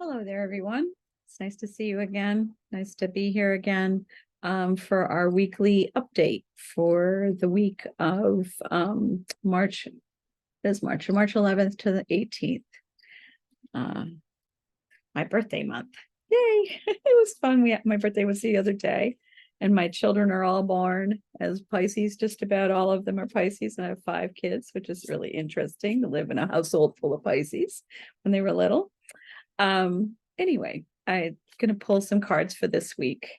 Hello there, everyone. It's nice to see you again. Nice to be here again for our weekly update for the week of March 11th to the 18th. My birthday month. Yay! It was fun. My birthday was the other day, and my children are all born as Pisces. Just about all of them are Pisces, and I have 5 kids, which is really interesting to live in a household full of Pisces when they were little. Anyway, I'm going to pull some cards for this week.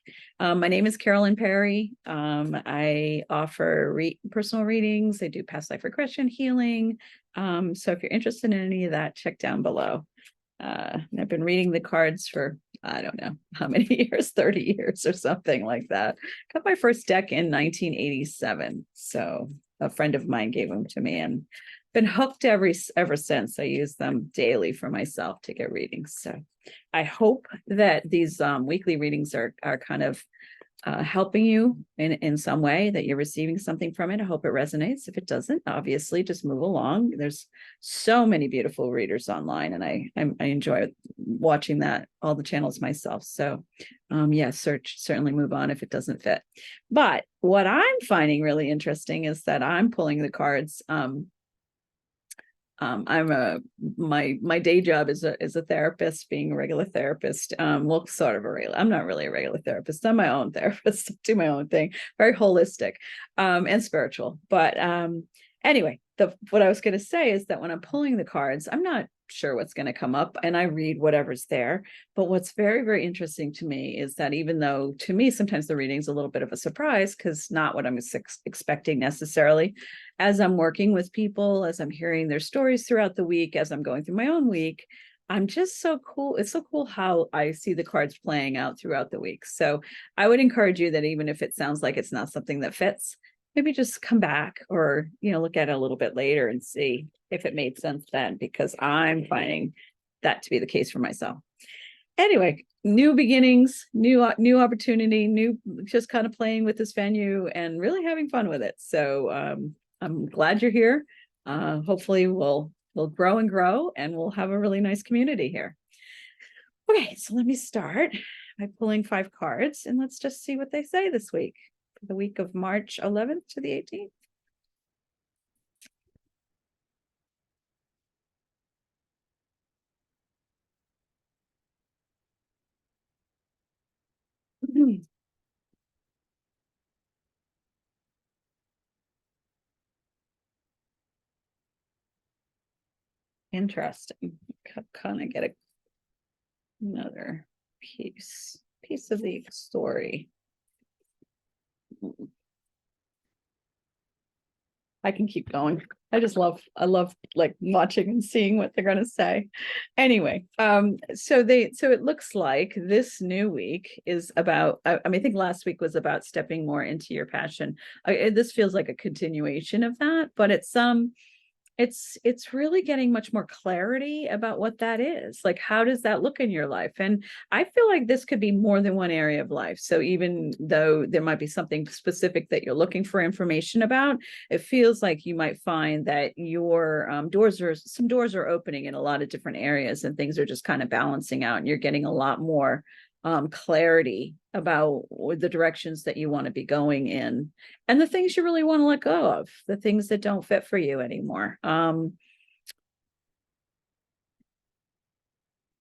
My name is Carolyn Perry. I offer personal readings. I do past life regression healing. So if you're interested in any of that, check down below. I've been reading the cards for, I don't know how many years, 30 years or something like that. Got my first deck in 1987. So a friend of mine gave them to me and been hooked ever since. I use them daily for myself to get readings. So I hope that these weekly readings are kind of helping you in some way, that you're receiving something from it. I hope it resonates. If it doesn't, obviously just move along. There's so many beautiful readers online, and I enjoy watching all the channels myself. So yeah, certainly move on if it doesn't fit. But what I'm finding really interesting is that I'm pulling the cards. My day job is a therapist, being a regular therapist. Well, sort of I'm not really a regular therapist. I'm my own therapist, do my own thing, very holistic, and spiritual. But anyway, what I was going to say is that when I'm pulling the cards, I'm not sure what's going to come up, and I read whatever's there. But what's very, very interesting to me is that even though to me sometimes the reading's a little bit of a surprise, because not what I'm expecting necessarily, as I'm working with people, as I'm hearing their stories throughout the week, as I'm going through my own week, I'm just so cool. It's so cool how I see the cards playing out throughout the week. So I would encourage you that even if it sounds like it's not something that fits, maybe just come back or, look at it a little bit later and see if it made sense then, because I'm finding that to be the case for myself. Anyway, new beginnings, new opportunity, just kind of playing with this venue and really having fun with it. So I'm glad you're here. Hopefully we'll grow and grow, and we'll have a really nice community here. Okay, so let me start by pulling 5 cards, and let's just see what they say this week, for the week of March 11th to the 18th. Interesting. Kind of get another piece of the story. I can keep going. I love like watching and seeing what they're going to say. Anyway, so it looks like this new week is about, I think last week was about stepping more into your passion. This feels like a continuation of that, but it's really getting much more clarity about what that is. Like, how does that look in your life? And I feel like this could be more than one area of life. So even though there might be something specific that you're looking for information about, it feels like you might find that your doors are opening in a lot of different areas, and things are just kind of balancing out, and you're getting a lot more clarity about the directions that you want to be going in, and the things you really want to let go of, the things that don't fit for you anymore. And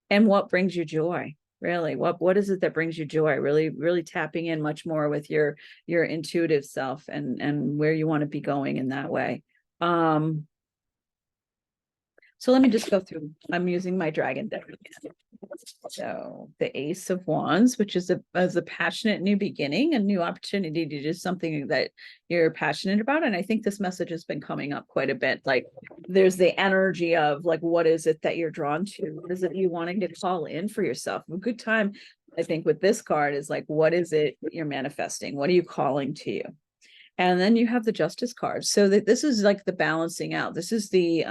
what brings you joy, really? What is it that brings you joy? Really tapping in much more with your intuitive self and where you want to be going in that way. So let me just go through. I'm using my dragon deck again. So the Ace of Wands, which is a passionate new beginning, a new opportunity to do something that you're passionate about. And I think this message has been coming up quite a bit. Like, there's the energy of like, what is it that you're drawn to? What is it you wanting to call in for yourself? A good time, I think, with this card is like, what is it you're manifesting? What are you calling to you? And then you have the Justice card. So this is like the balancing out. This is the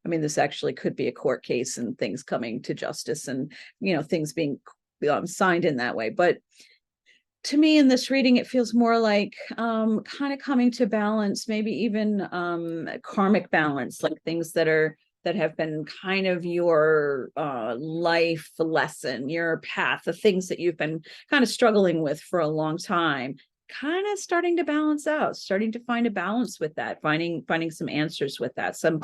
this actually could be a court case and things coming to justice, and things being signed in that way. But to me, in this reading, it feels more like kind of coming to balance, maybe even karmic balance, like things that are that have been kind of your life lesson, your path, the things that you've been kind of struggling with for a long time, kind of starting to balance out, starting to find a balance with that, finding some answers with that, some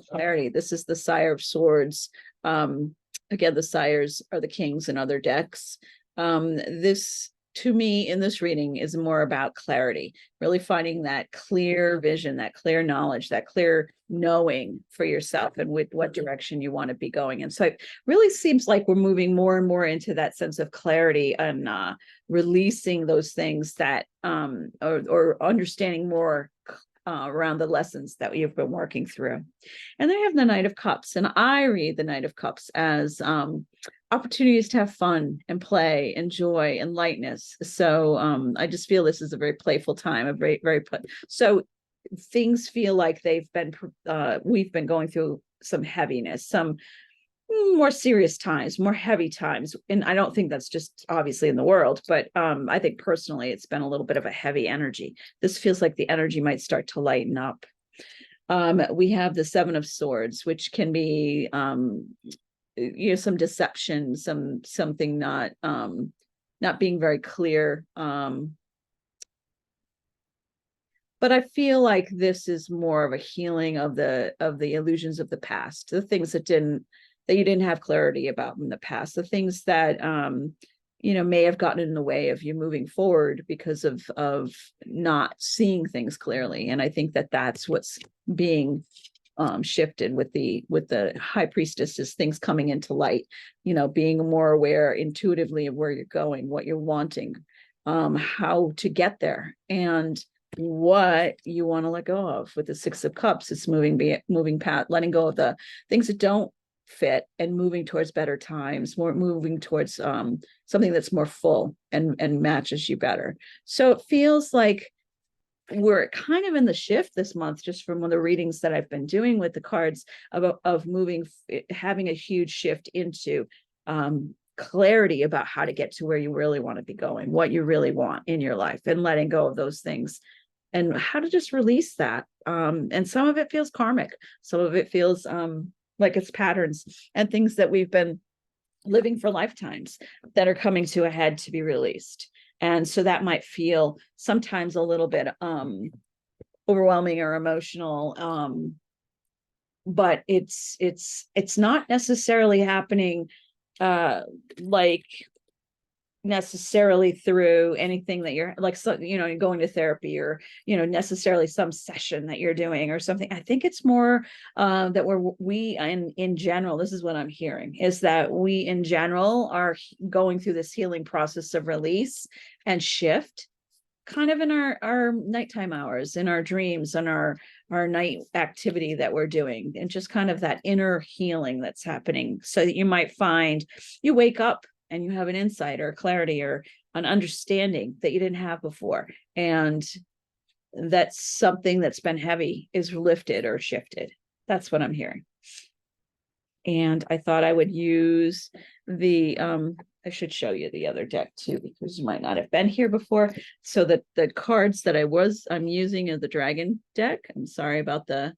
clarity. This is the Sire of Swords. Again, the sires are the kings in other decks. This, to me, in this reading, is more about clarity, really finding that clear vision, that clear knowledge, that clear knowing for yourself and with what direction you want to be going. And so it really seems like we're moving more and more into that sense of clarity and releasing those things that or understanding more around the lessons that you've been working through. And they have the Knight of Cups, and I read the Knight of Cups as opportunities to have fun and play and joy and lightness. So I just feel this is a very playful time, a very so things feel like we've been going through some heaviness, some more serious times, more heavy times. And I don't think that's just obviously in the world, but I think personally it's been a little bit of a heavy energy. This feels like the energy might start to lighten up. We have the Seven of Swords, which can be some deception, something not being very clear. But I feel like this is more of a healing of the illusions of the past, the things that you didn't have clarity about in the past, the things that may have gotten in the way of you moving forward because of not seeing things clearly. And I think that that's what's being shifted with the High Priestess, is things coming into light, being more aware intuitively of where you're going, what you're wanting, how to get there, and what you want to let go of. With the Six of Cups, it's moving past, letting go of the things that don't fit and moving towards better times, moving towards something that's more full and matches you better. So it feels like we're kind of in the shift this month, just from one of the readings that I've been doing with the cards, of having a huge shift into clarity about how to get to where you really want to be going, what you really want in your life, and letting go of those things and how to just release that. And some of it feels karmic, some of it feels like it's patterns and things that we've been living for lifetimes that are coming to a head to be released. And so that might feel sometimes a little bit overwhelming or emotional, but it's not necessarily happening like necessarily through anything that you're like, so you're going to therapy, or necessarily some session that you're doing or something. I think it's more that we in general, this is what I'm hearing, is that we in general are going through this healing process of release and shift, kind of in our nighttime hours, in our dreams, and our night activity that we're doing, and just kind of that inner healing that's happening. So that you might find you wake up and you have an insight or clarity or an understanding that you didn't have before, and that's something that's been heavy is lifted or shifted. That's what I'm hearing. And I thought I would use I should show you the other deck too, because you might not have been here before. So that the cards that I'm using is the Dragon deck. I'm sorry about the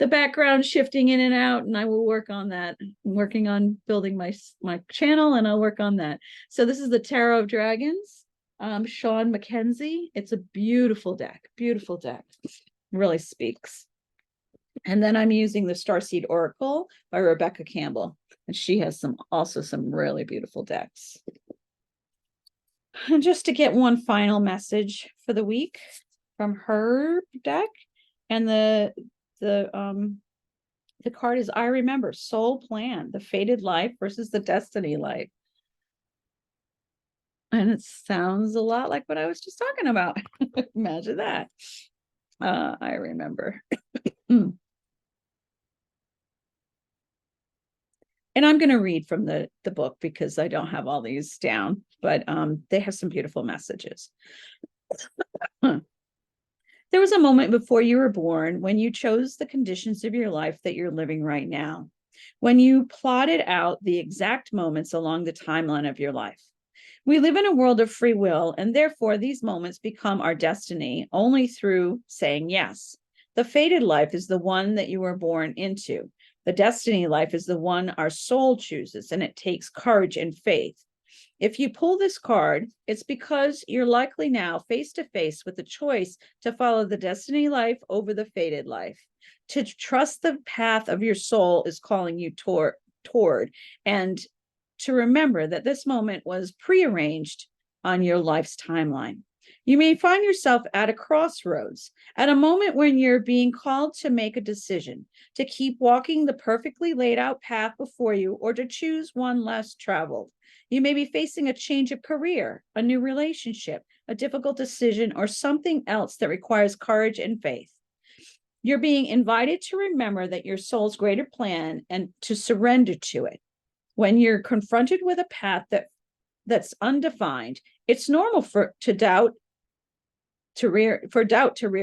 background shifting in and out, and I will work on that. I'm working on building my channel, and I'll work on that. So this is the Tarot of Dragons, Sean Mackenzie. It's a beautiful deck, really speaks. And then I'm using the Starseed Oracle by Rebecca Campbell, and she has also some really beautiful decks. And just to get one final message for the week from her deck, and the card is I Remember, Soul Plan, the fated life versus the destiny life. And it sounds a lot like what I was just talking about. Imagine that. I remember. And I'm going to read from the book because I don't have all these down, but they have some beautiful messages. There was a moment before you were born when you chose the conditions of your life that you're living right now, when you plotted out the exact moments along the timeline of your life. We live in a world of free will, and therefore these moments become our destiny only through saying yes. The fated life is the one that you were born into. The destiny life is the one our soul chooses, and it takes courage and faith. If you pull this card, it's because you're likely now face to face with the choice to follow the destiny life over the fated life. To trust the path of your soul is calling you toward, and to remember that this moment was prearranged on your life's timeline. You may find yourself at a crossroads, at a moment when you're being called to make a decision, to keep walking the perfectly laid out path before you, or to choose one less traveled. You may be facing a change of career, a new relationship, a difficult decision, or something else that requires courage and faith. You're being invited to remember that your soul's greater plan and to surrender to it. When you're confronted with a path that's undefined, it's normal for doubt to rear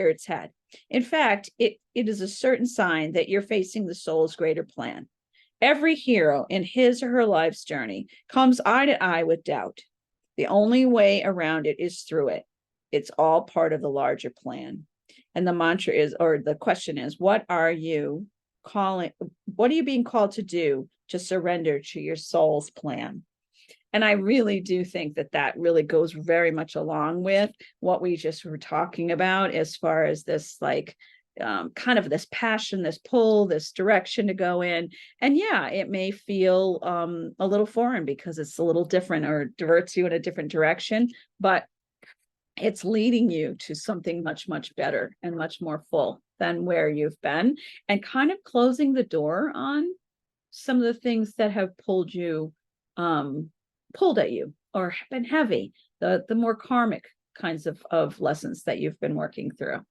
its head. In fact, it is a certain sign that you're facing the soul's greater plan. Every hero in his or her life's journey comes eye to eye with doubt. The only way around it is through it. It's all part of the larger plan. And the mantra is, or the question is, what are you being called to do to surrender to your soul's plan? And I really do think that really goes very much along with what we just were talking about, as far as this kind of this passion, this pull, this direction to go in. And yeah, it may feel a little foreign because it's a little different or diverts you in a different direction, but it's leading you to something much, much better and much more full than where you've been, and kind of closing the door on some of the things that have pulled at you or been heavy, the more karmic kinds of lessons that you've been working through.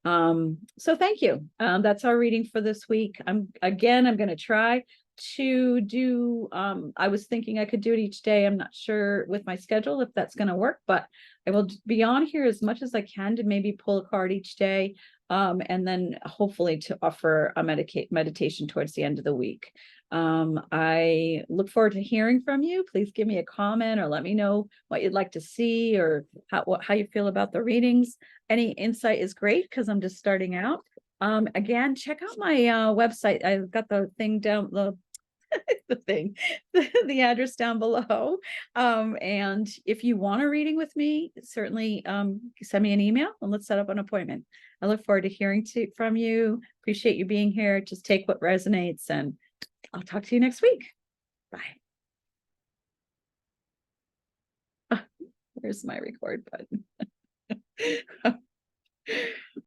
So thank you. That's our reading for this week. I'm going to try to do, I was thinking I could do it each day. I'm not sure with my schedule if that's going to work, but I will be on here as much as I can to maybe pull a card each day. And then hopefully to offer a meditation towards the end of the week. I look forward to hearing from you. Please give me a comment or let me know what you'd like to see, or how you feel about the readings. Any insight is great because I'm just starting out. Again, check out my website. I've got the thing down, the address down below. And if you want a reading with me, certainly send me an email and let's set up an appointment. I look forward to hearing from you. Appreciate you being here. Just take what resonates, and I'll talk to you next week. Bye. Where's my record button?